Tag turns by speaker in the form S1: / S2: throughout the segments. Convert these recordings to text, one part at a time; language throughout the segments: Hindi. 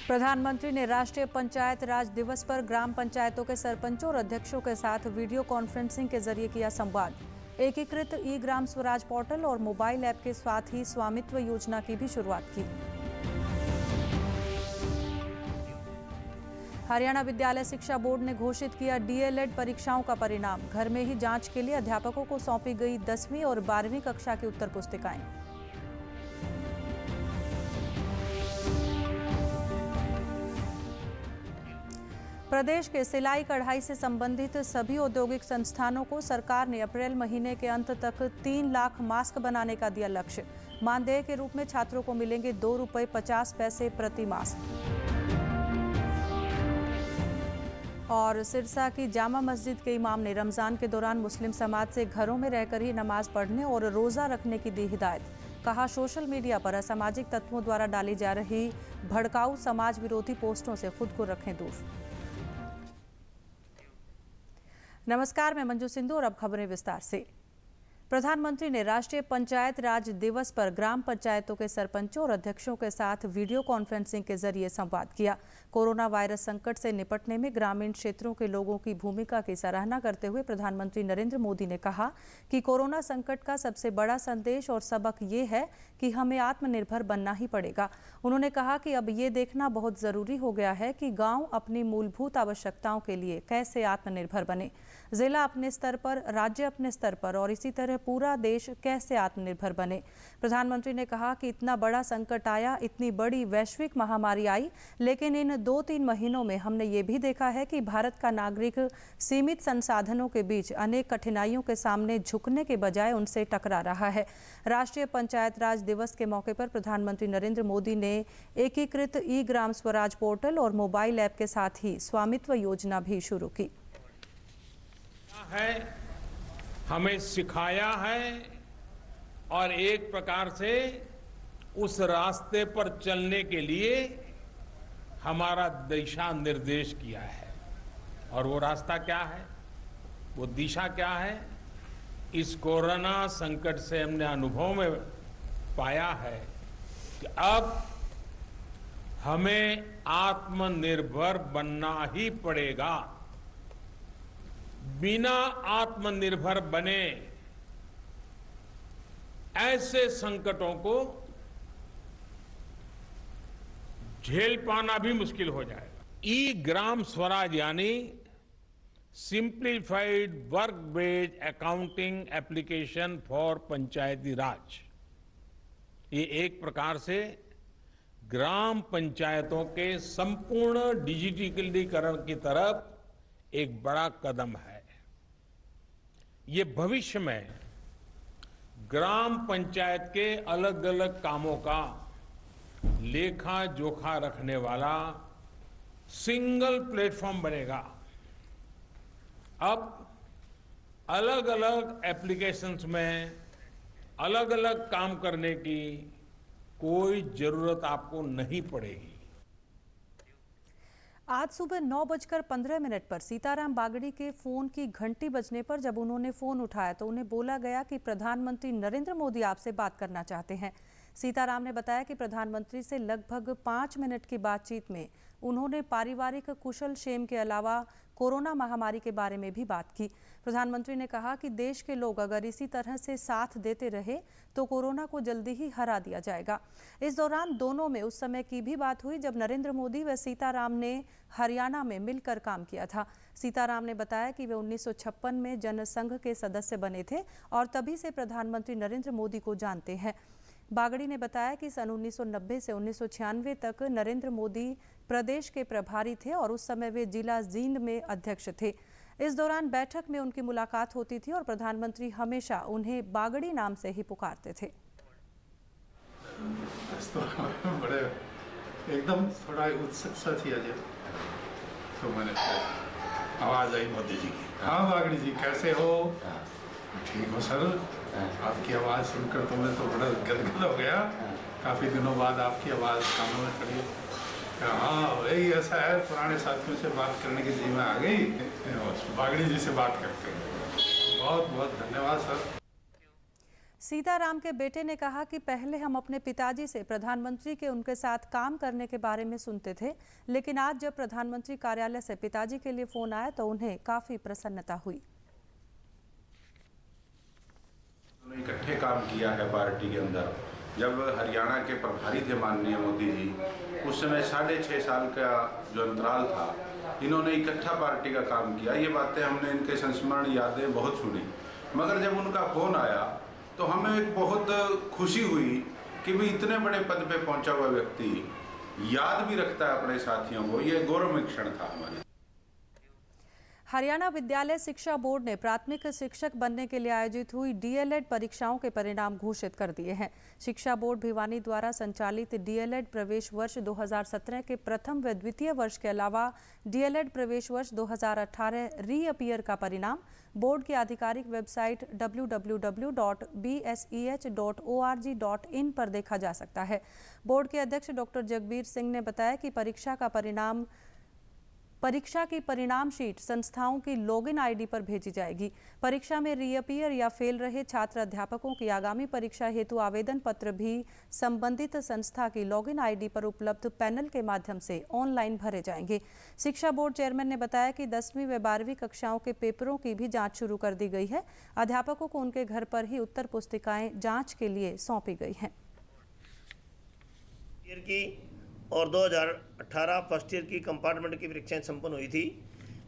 S1: प्रधानमंत्री ने राष्ट्रीय पंचायत राज दिवस पर ग्राम पंचायतों के सरपंचों और अध्यक्षों के साथ वीडियो कॉन्फ्रेंसिंग के जरिए किया संवाद। एकीकृत ई ग्राम स्वराज पोर्टल और मोबाइल ऐप के साथ ही स्वामित्व योजना की भी शुरुआत की। हरियाणा विद्यालय शिक्षा बोर्ड ने घोषित किया डीएलएड परीक्षाओं का परिणाम। घर में ही जांच के लिए अध्यापकों को सौंपी गई 10वीं और 12वीं कक्षा की उत्तर पुस्तिकाएं। प्रदेश के सिलाई कढ़ाई से संबंधित सभी औद्योगिक संस्थानों को सरकार ने अप्रैल महीने के अंत तक 3 लाख मास्क बनाने का दिया लक्ष्य। मानदेय के रूप में छात्रों को मिलेंगे ₹2.50 प्रति मास्क। और सिरसा की जामा मस्जिद के इमाम ने रमजान के दौरान मुस्लिम समाज से घरों में रहकर ही नमाज पढ़ने और रोजा रखने की दी हिदायत। कहा, सोशल मीडिया पर असामाजिक तत्वों द्वारा डाली जा रही भड़काऊ समाज विरोधी पोस्टों से खुद को रखें दूर। नमस्कार, मैं मंजू सिंधु और अब खबरें विस्तार से। प्रधानमंत्री ने राष्ट्रीय पंचायत राज दिवस पर ग्राम पंचायतों के सरपंचों और अध्यक्षों के साथ वीडियो कॉन्फ्रेंसिंग के जरिए संवाद किया। कोरोना वायरस संकट से निपटने में ग्रामीण क्षेत्रों के लोगों की भूमिका की सराहना करते हुए प्रधानमंत्री नरेंद्र मोदी ने कहा कि कोरोना संकट का सबसे बड़ा संदेश और सबक ये है कि हमें आत्मनिर्भर बनना ही पड़ेगा। उन्होंने कहा कि अब ये देखना बहुत जरूरी हो गया है कि गाँव अपनी मूलभूत आवश्यकताओं के लिए कैसे आत्मनिर्भर बने, जिला अपने स्तर पर, राज्य अपने स्तर पर और इसी तरह पूरा देश कैसे आत्मनिर्भर बने। प्रधानमंत्री ने कहा कि इतना बड़ा संकट आया, इतनी बड़ी वैश्विक महामारी आई, लेकिन इन 2-3 महीनों में हमने ये भी देखा है कि भारत का नागरिक सीमित संसाधनों के बीच अनेक कठिनाइयों के सामने झुकने के बजाय उनसे टकरा रहा है। राष्ट्रीय पंचायत राज दिवस के मौके पर प्रधानमंत्री नरेंद्र मोदी ने एकीकृत ई ग्राम स्वराज पोर्टल और मोबाइल ऐप के साथ ही स्वामित्व योजना भी शुरू की।
S2: हमें सिखाया है और एक प्रकार से उस रास्ते पर चलने के लिए हमारा दिशा निर्देश किया है। और वो रास्ता क्या है, वो दिशा क्या है? इस कोरोना संकट से हमने अनुभव में पाया है कि अब हमें आत्मनिर्भर बनना ही पड़ेगा। बिना आत्मनिर्भर बने ऐसे संकटों को झेल पाना भी मुश्किल हो जाएगा। ई ग्राम स्वराज यानी simplified work based accounting application for Panchayati Raj, ये एक प्रकार से ग्राम पंचायतों के संपूर्ण डिजिटलीकरण की तरफ एक बड़ा कदम है। ये भविष्य में ग्राम पंचायत के अलग अलग कामों का लेखा जोखा रखने वाला सिंगल प्लेटफॉर्म बनेगा। अब अलग अलग एप्लीकेशंस में अलग अलग काम करने की कोई जरूरत आपको नहीं पड़ेगी।
S1: आज सुबह 9:15 पर सीताराम बागड़ी के फोन की घंटी बजने पर जब उन्होंने फोन उठाया तो उन्हें बोला गया कि प्रधानमंत्री नरेंद्र मोदी आपसे बात करना चाहते हैं। सीताराम ने बताया कि प्रधानमंत्री से लगभग 5 मिनट की बातचीत में उन्होंने पारिवारिक कुशल क्षेम के अलावा कोरोना महामारी के बारे में भी बात की। प्रधानमंत्री ने कहा कि देश के लोग अगर इसी तरह से साथ देते रहे तो कोरोना को जल्दी ही हरा दिया जाएगा। इस दौरान दोनों में उस समय की भी बात हुई जब नरेंद्र मोदी व सीताराम ने हरियाणा में मिलकर काम किया था। सीताराम ने बताया कि वे 1956 में जनसंघ के सदस्य बने थे और तभी से प्रधानमंत्री नरेंद्र मोदी को जानते हैं। बागड़ी ने बताया कि सन 1990 से 1996 तक नरेंद्र मोदी प्रदेश के प्रभारी थे और उस समय वे जिला जींद में अध्यक्ष थे। इस दौरान बैठक में उनकी मुलाकात होती थी और प्रधानमंत्री हमेशा उन्हें बागड़ी नाम से ही पुकारते थे।
S3: बड़े एकदम थोड़ा उत्सुक सा थी अजय, तो मैंने आवाज आई मोदी जी की, हाँ बागड़ी जी कैसे हो? ठीक हो सर, आपकी आवाज़ सुनकर तो मैं तो बड़ा गदगद हो गया। काफ़ी दिनों बाद आपकी आवाज़ कानों में पड़ी। हाँ वही ऐसा है, पुराने साथियों से बात करने की जी में आ गई, बागड़ी जी से बात करके बहुत बहुत धन्यवाद सर।
S1: सीताराम के बेटे ने कहा कि पहले हम अपने पिताजी से प्रधानमंत्री के उनके साथ काम करने के बारे में सुनते थे, लेकिन आज जब प्रधानमंत्री कार्यालय से पिताजी के लिए फोन आया तो उन्हें काफी प्रसन्नता हुई।
S4: उन्होंने इकट्ठे काम किया है पार्टी के अंदर। जब हरियाणा के प्रभारी थे माननीय मोदी जी, उस समय 6.5 साल का जो अंतराल था, इन्होंने इकट्ठा पार्टी का काम किया। ये बातें हमने इनके संस्मरण यादें बहुत सुनी, मगर जब उनका फोन आया तो हमें एक बहुत खुशी हुई कि भी इतने बड़े पद पे पहुंचा हुआ व्यक्ति याद भी रखता है अपने साथियों को। ये गौरवमय क्षण था हमारे।
S1: हरियाणा विद्यालय शिक्षा बोर्ड ने प्राथमिक शिक्षक बनने के लिए आयोजित हुई डीएलएड परीक्षाओं के परिणाम घोषित कर दिए हैं। शिक्षा बोर्ड भिवानी द्वारा संचालित डीएलएड प्रवेश वर्ष 2017 के प्रथम व द्वितीय वर्ष के अलावा डीएलएड प्रवेश वर्ष 2018 रीअपियर का परिणाम बोर्ड की आधिकारिक वेबसाइट www.bseh.org.in पर देखा जा सकता है। बोर्ड के अध्यक्ष डॉक्टर जगबीर सिंह ने बताया कि परीक्षा की परिणाम शीट संस्थाओं की लॉगिन आईडी पर भेजी जाएगी। परीक्षा में रीअपियर या फेल रहे छात्र अध्यापकों की आगामी परीक्षा हेतु आवेदन पत्र भी संबंधित संस्था की लॉगिन आईडी पर उपलब्ध पैनल के माध्यम से ऑनलाइन भरे जाएंगे। शिक्षा बोर्ड चेयरमैन ने बताया कि 10वीं व 12वीं कक्षाओं के पेपरों की भी जांच शुरू कर दी गई है। अध्यापकों को उनके घर पर ही उत्तर पुस्तिकाएं जांच के लिए सौंपी गई हैं।
S5: और 2018 फर्स्ट ईयर की कंपार्टमेंट की परीक्षाएं संपन्न हुई थी,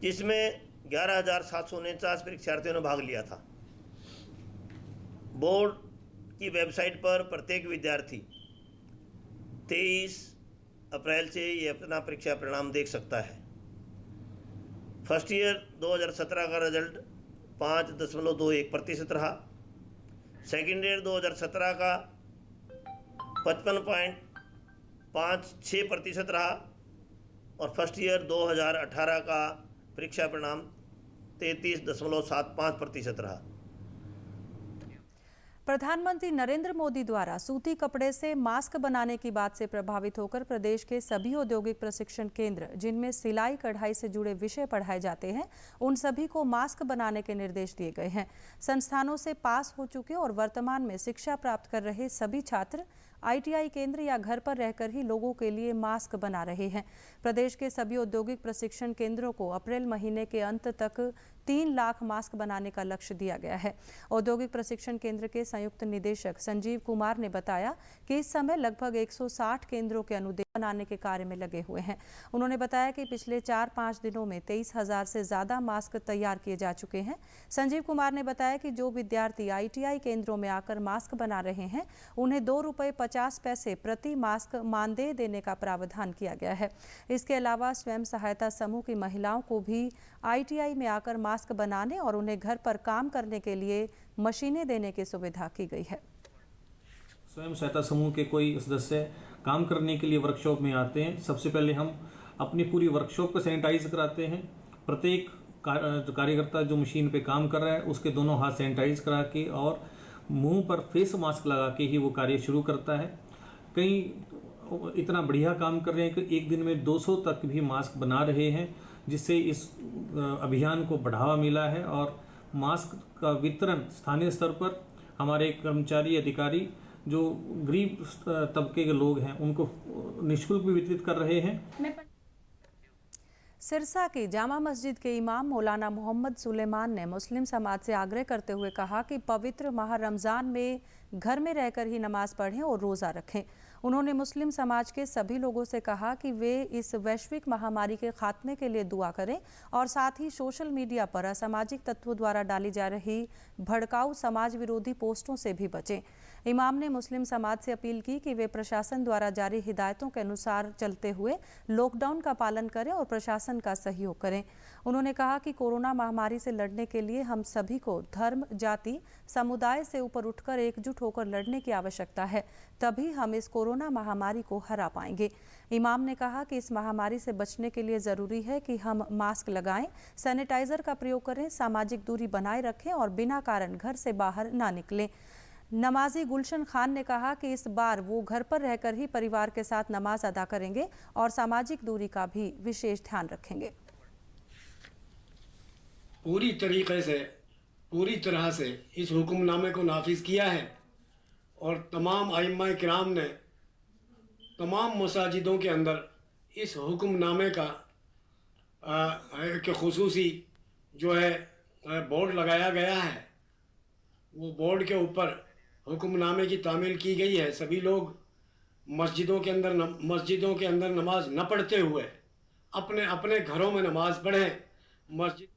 S5: जिसमें 11,749 परीक्षार्थियों ने भाग लिया था। बोर्ड की वेबसाइट पर प्रत्येक विद्यार्थी 23 अप्रैल से ये अपना परीक्षा परिणाम देख सकता है। फर्स्ट ईयर 2017 का रिजल्ट 5.21% रहा। सेकेंड ईयर 2017 का 55.56% रहा और फर्स्ट ईयर 2018 का परीक्षा परिणाम 33.75% रहा।
S1: प्रधानमंत्री नरेंद्र मोदी द्वारा सूती कपड़े से मास्क बनाने की बात से प्रभावित होकर प्रदेश के सभी औद्योगिक प्रशिक्षण केंद्र, जिनमें सिलाई कढ़ाई से जुड़े विषय पढ़ाए जाते हैं, उन सभी को मास्क बनाने के निर्देश दिए गए हैं। संस्थानों से पास हो चुके और वर्तमान में शिक्षा प्राप्त कर रहे सभी छात्र आईटीआई केंद्र या घर पर रहकर ही लोगों के लिए मास्क बना रहे हैं। प्रदेश के सभी औद्योगिक प्रशिक्षण केंद्रों को अप्रैल महीने के अंत तक 3 लाख मास्क बनाने का लक्ष्य दिया गया है। औद्योगिक प्रशिक्षण केंद्र के संयुक्त निदेशक संजीव कुमार ने बताया कि इस समय लगभग 160 केंद्रों के अनुदेश बनाने के कार्य में लगे हुए हैं। उन्होंने बताया कि पिछले 4-5 दिनों में 23,000 से ज्यादा मास्क तैयार किए जा चुके हैं। संजीव कुमार ने बताया कि जो विद्यार्थी आईटीआई केंद्रों में आकर मास्क बना रहे हैं, उन्हें ₹2.50 प्रति मास्क मानदेय देने का प्रावधान किया गया है। इसके अलावा स्वयं सहायता समूह की महिलाओं को भी आईटीआई में आकर मास्क बनाने और उन्हें घर पर काम करने के लिए मशीनें देने की सुविधा की गई है।
S6: स्वयं सहायता समूह के कोई सदस्य काम करने के लिए वर्कशॉप में आते हैं, सबसे पहले हम अपनी पूरी वर्कशॉप को सैनिटाइज कराते हैं। प्रत्येक कार्यकर्ता जो मशीन पे काम कर रहा है उसके दोनों हाथ सैनिटाइज करा के और मुंह पर फेस मास्क लगा के ही वो कार्य शुरू करता है। कई इतना बढ़िया काम कर रहे हैं कि एक दिन में 200 तक भी मास्क बना रहे हैं, जिससे इस अभियान को बढ़ावा मिला है। और मास्क का वितरण स्थानीय स्तर पर हमारे कर्मचारी अधिकारी जो गरीब तबके के लोग हैं उनको निःशुल्क भी वितरित कर रहे हैं।
S1: सिरसा की जामा मस्जिद के इमाम मौलाना मोहम्मद सुलेमान ने मुस्लिम समाज से आग्रह करते हुए कहा कि पवित्र माह रमज़ान में घर में रहकर ही नमाज पढ़ें और रोज़ा रखें। उन्होंने मुस्लिम समाज के सभी लोगों से कहा कि वे इस वैश्विक महामारी के खात्मे के लिए दुआ करें और साथ ही सोशल मीडिया पर असामाजिक तत्वों द्वारा डाली जा रही भड़काऊ समाज विरोधी पोस्टों से भी बचें। इमाम ने मुस्लिम समाज से अपील की कि वे प्रशासन द्वारा जारी हिदायतों के अनुसार चलते हुए लॉकडाउन का पालन करें और प्रशासन का सहयोग करें। उन्होंने कहा कि कोरोना महामारी से लड़ने के लिए हम सभी को धर्म, जाति, समुदाय से ऊपर उठकर एकजुट होकर लड़ने की आवश्यकता है, तभी हम इस कोरोना महामारी को हरा पाएंगे। इमाम ने कहा कि इस महामारी से बचने के लिए ज़रूरी है कि हम मास्क लगाएं, सैनिटाइजर का प्रयोग करें, सामाजिक दूरी बनाए रखें और बिना कारण घर से बाहर ना निकलें। नमाजी गुलशन खान ने कहा कि इस बार वो घर पर रहकर ही परिवार के साथ नमाज अदा करेंगे और सामाजिक दूरी का भी विशेष ध्यान रखेंगे।
S7: पूरी तरह से इस हुक्मनामे को नाफिज किया है और तमाम आइम्मा किराम ने तमाम मसाजिदों के अंदर इस हुक्मनामे का एक खुसूसी जो है बोर्ड लगाया गया है। वो बोर्ड के ऊपर हुक्मनामे की तामील की गई है। सभी लोग मस्जिदों के अंदर नमाज न पढ़ते हुए अपने अपने घरों में नमाज पढ़ें। मस्जिद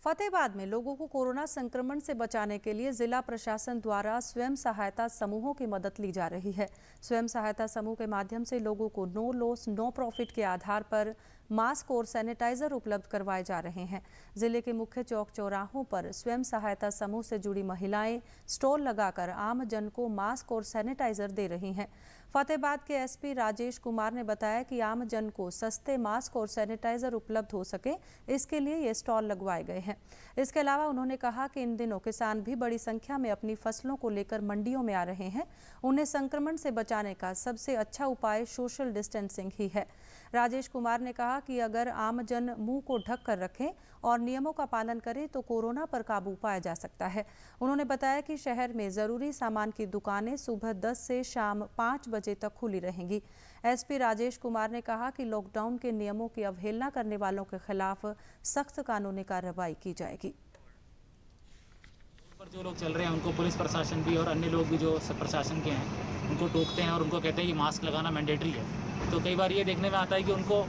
S1: फतेहाबाद में लोगों को कोरोना संक्रमण से बचाने के लिए जिला प्रशासन द्वारा स्वयं सहायता समूहों की मदद ली जा रही है। स्वयं सहायता समूह के माध्यम से लोगों को नो लॉस नो प्रॉफिट के आधार पर मास्क और सैनिटाइजर उपलब्ध करवाए जा रहे हैं। जिले के मुख्य चौक चौराहों पर स्वयं सहायता समूह से जुड़ी महिलाएं स्टॉल लगाकर आम जन को मास्क और सैनिटाइजर दे रही हैं। फतेहाबाद के एसपी राजेश कुमार ने बताया कि आम जन को सस्ते मास्क और सैनिटाइजर उपलब्ध हो सके, इसके लिए ये स्टॉल लगवाए गए हैं। इसके अलावा उन्होंने कहा कि इन दिनों किसान भी बड़ी संख्या में अपनी फसलों को लेकर मंडियों में आ रहे हैं। उन्हें संक्रमण से बचाने का सबसे अच्छा उपाय सोशल डिस्टेंसिंग ही है। राजेश कुमार ने कहा कि अगर आम जन मुंह को ढक कर रखें और नियमों का पालन करें तो कोरोना पर काबू पाया जा सकता है। उन्होंने बताया कि शहर में जरूरी सामान की दुकानें सुबह 10 से शाम 5 बजे तक खुली रहेंगी। एसपी राजेश कुमार ने कहा कि लॉकडाउन के नियमों की अवहेलना करने वालों के खिलाफ सख्त कानूनी कार्रवाई की जाएगी।
S8: पर जो लोग चल रहे हैं उनको पुलिस प्रशासन भी और अन्य लोग भी जो प्रशासन के हैं उनको टोकते हैं और उनको कहते हैं कि मास्क लगाना मैंडेटरी है। तो कई बार ये देखने में आता है कि उनको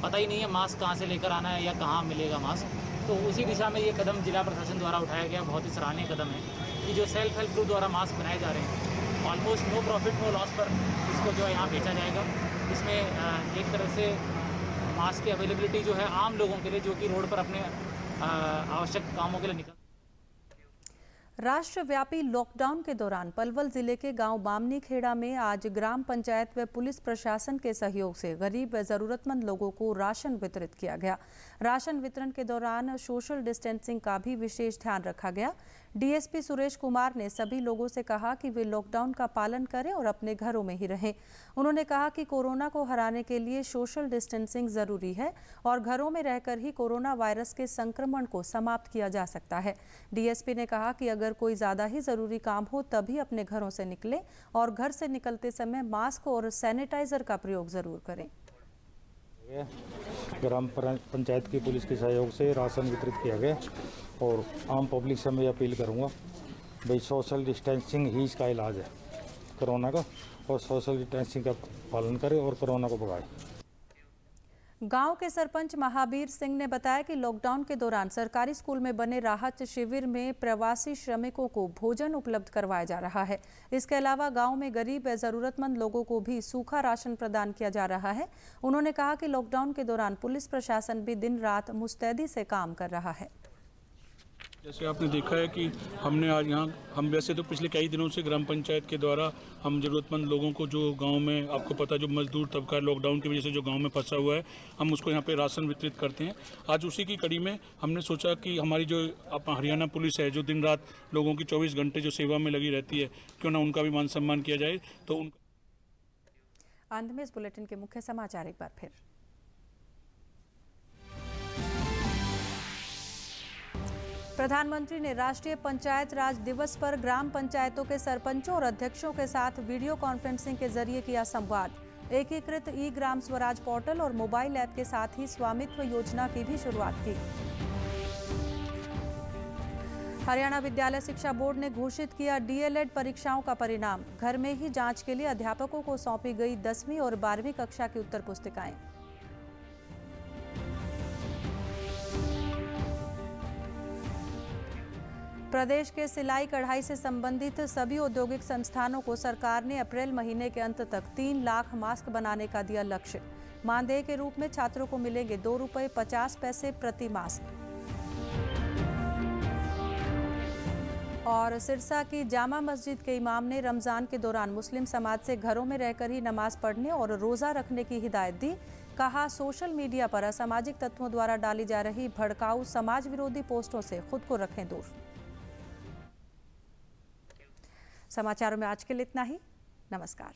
S8: पता ही नहीं है मास्क कहाँ से लेकर आना है या कहाँ मिलेगा मास्क। तो उसी दिशा में ये कदम जिला प्रशासन द्वारा उठाया गया बहुत ही सराहनीय कदम है कि जो सेल्फ हेल्प ग्रुप द्वारा मास्क बनाए जा रहे हैं almost no profit no loss पर इसको जो है यहाँ बेचा जाएगा। इसमें एक तरह से मास्क की अवेलेबिलिटी जो है आम लोगों के लिए जो कि रोड पर अपने आवश्यक कामों के लिए निकल।
S1: राष्ट्रव्यापी लॉकडाउन के दौरान पलवल जिले के गांव बामनी खेड़ा में आज ग्राम पंचायत व पुलिस प्रशासन के सहयोग से गरीब व जरूरतमंद लोगों को राशन वितरित किया गया। राशन वितरण के दौरान सोशल डिस्टेंसिंग का भी विशेष ध्यान रखा गया। डीएसपी सुरेश कुमार ने सभी लोगों से कहा कि वे लॉकडाउन का पालन करें और अपने घरों में ही रहें। उन्होंने कहा कि कोरोना को हराने के लिए सोशल डिस्टेंसिंग जरूरी है और घरों में रहकर ही कोरोना वायरस के संक्रमण को समाप्त किया जा सकता है। डीएसपी ने कहा कि अगर कोई ज्यादा ही जरूरी काम हो तभी अपने घरों से निकले और घर से निकलते समय मास्क और सैनिटाइजर का प्रयोग जरूर करें।
S9: ग्राम पंचायत की पुलिस के सहयोग से राशन वितरित किया गया और आम पब्लिक से मैं अपील करूंगा भाई सोशल डिस्टेंसिंग ही इसका इलाज है कोरोना का, और सोशल डिस्टेंसिंग का पालन करें और कोरोना को भगाएं।
S1: गांव के सरपंच महावीर सिंह ने बताया कि लॉकडाउन के दौरान सरकारी स्कूल में बने राहत शिविर में प्रवासी श्रमिकों को भोजन उपलब्ध करवाया जा रहा है। इसके अलावा गांव में गरीब व जरूरतमंद लोगों को भी सूखा राशन प्रदान किया जा रहा है। उन्होंने कहा कि लॉकडाउन के दौरान पुलिस प्रशासन भी दिन रात मुस्तैदी से काम कर रहा है।
S10: जैसे आपने देखा है कि हमने आज यहाँ हम वैसे तो पिछले कई दिनों से ग्राम पंचायत के द्वारा हम ज़रूरतमंद लोगों को जो गांव में आपको पता जो मजदूर तबका लॉकडाउन की वजह से जो गांव में फंसा हुआ है हम उसको यहाँ पे राशन वितरित करते हैं। आज उसी की कड़ी में हमने सोचा कि हमारी जो हरियाणा पुलिस है जो दिन रात लोगों की 24 घंटे जो सेवा में लगी रहती है, क्यों ना उनका भी मान सम्मान किया जाए। तो
S1: अंत में इस बुलेटिन के मुख्य समाचार एक बार फिर। प्रधानमंत्री ने राष्ट्रीय पंचायत राज दिवस पर ग्राम पंचायतों के सरपंचों और अध्यक्षों के साथ वीडियो कॉन्फ्रेंसिंग के जरिए किया संवाद। एकीकृत ई ग्राम स्वराज पोर्टल और मोबाइल ऐप के साथ ही स्वामित्व योजना की भी शुरुआत की। हरियाणा विद्यालय शिक्षा बोर्ड ने घोषित किया डीएलएड परीक्षाओं का परिणाम। घर में ही जांच के लिए अध्यापकों को सौंपी गई 10वीं और 12वीं कक्षा की उत्तर पुस्तिकाएं। प्रदेश के सिलाई कढ़ाई से संबंधित सभी औद्योगिक संस्थानों को सरकार ने अप्रैल महीने के अंत तक 3 लाख मास्क बनाने का दिया लक्ष्य। मानदेय के रूप में छात्रों को मिलेंगे ₹2.50 प्रति मास्क। और सिरसा की जामा मस्जिद के इमाम ने रमजान के दौरान मुस्लिम समाज से घरों में रहकर ही नमाज पढ़ने और रोजा रखने की हिदायत दी। कहा, सोशल मीडिया पर असामाजिक तत्वों द्वारा डाली जा रही भड़काऊ समाज विरोधी पोस्टों से खुद को रखें दूर। समाचारों में आज के लिए इतना ही। नमस्कार।